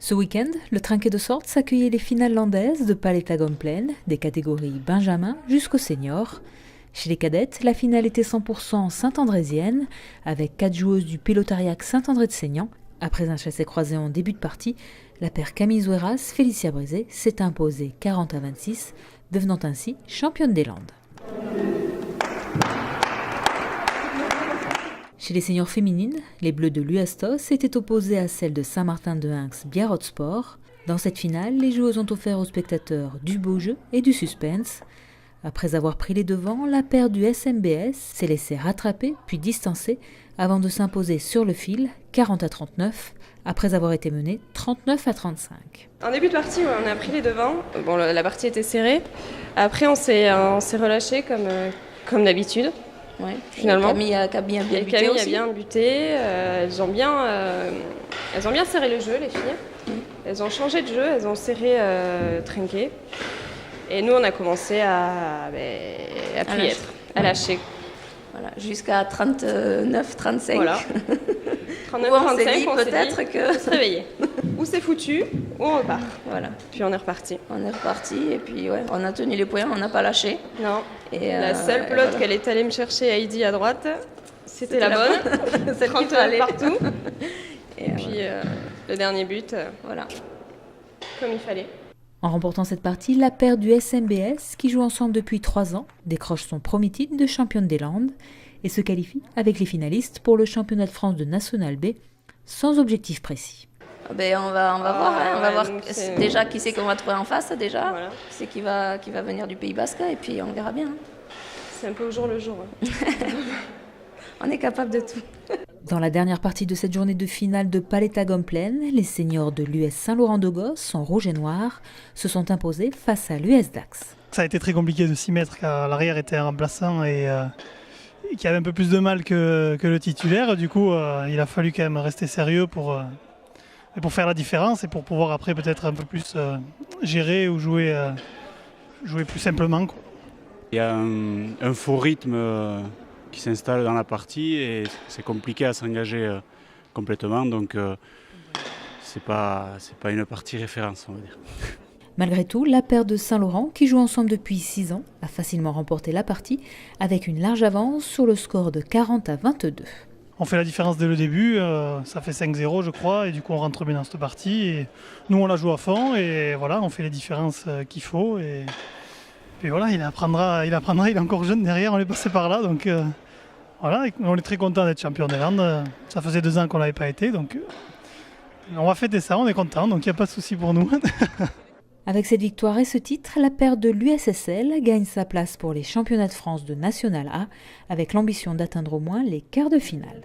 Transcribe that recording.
Ce week-end, le Trinquet de Sorts accueillait les finales landaises de Palais-Tagomplen, des catégories Benjamin jusqu'au senior. Chez les cadettes, la finale était 100% saint-andrésienne, avec 4 joueuses du Pilotariac Saint-André-de-Seignan. Après un chassé-croisé en début de partie, la paire Camille Zoueras-Félicia Brézé s'est imposée 40-26, devenant ainsi championne des Landes. Chez les seniors féminines, les Bleus de l'UASTOS étaient opposées à celles de Saint-Martin-de-Hinx Biarrot Sport. Dans cette finale, les joueuses ont offert aux spectateurs du beau jeu et du suspense. Après avoir pris les devants, la paire du SMBS s'est laissée rattraper puis distancer avant de s'imposer sur le fil 40-39 après avoir été menée 39-35. En début de partie, on a pris les devants. Bon, la partie était serrée. Après, on s'est relâché comme d'habitude. Ouais. Finalement, Camille a bien buté Camille aussi. a bien buté. Elles ont bien serré le jeu, les filles. Elles ont changé de jeu, elles ont serré Trinquet. Et nous, on a commencé à lâcher. Voilà, jusqu'à 39-35. Voilà. 39-35, on s'est dit peut-être que faut se réveiller. Ou c'est foutu, ou on repart. Voilà. Puis on est reparti. On est reparti et puis ouais, on a tenu les points, on n'a pas lâché. Non. Et la seule pelote voilà. qu'elle est allée me chercher, Heidi, à droite, c'était la bonne. Celle qu'il 30 fallait. partout. Et puis le dernier but, voilà. Comme il fallait. En remportant cette partie, la paire du SMBS, qui joue ensemble depuis 3 ans, décroche son premier titre de championne des Landes et se qualifie avec les finalistes pour le championnat de France de National B, sans objectif précis. Ben, on va voir, hein. On va voir c'est... déjà qui c'est qu'on va trouver en face déjà, voilà. Qui c'est qui va venir du Pays Basque et puis on verra bien. Hein. C'est un peu au jour le jour. Hein. On est capable de tout. Dans la dernière partie de cette journée de finale de Palais-Tagomplen, les seniors de l'US Saint-Laurent-de-Gosse, en rouge et noir, se sont imposés face à l'US Dax. Ça a été très compliqué de s'y mettre car l'arrière était un remplaçant et qui avait un peu plus de mal que le titulaire. Du coup, il a fallu quand même rester sérieux pour faire la différence et pour pouvoir après peut-être un peu plus gérer ou jouer plus simplement, quoi. Il y a un faux rythme qui s'installe dans la partie et c'est compliqué à s'engager complètement, donc c'est pas une partie référence, on va dire. Malgré tout, la paire de Saint-Laurent, qui joue ensemble depuis 6 ans, a facilement remporté la partie avec une large avance sur le score de 40-22. On fait la différence dès le début, ça fait 5-0 je crois, et du coup on rentre bien dans cette partie. Et nous on la joue à fond et voilà, on fait les différences qu'il faut. Et voilà, il apprendra, il est encore jeune derrière, on est passé par là. Donc voilà, on est très content d'être champion des Landes. Ça faisait 2 ans qu'on n'avait pas été, donc on va fêter ça, on est content, donc il n'y a pas de souci pour nous. Avec cette victoire et ce titre, la paire de l'USSL gagne sa place pour les championnats de France de National A, avec l'ambition d'atteindre au moins les quarts de finale.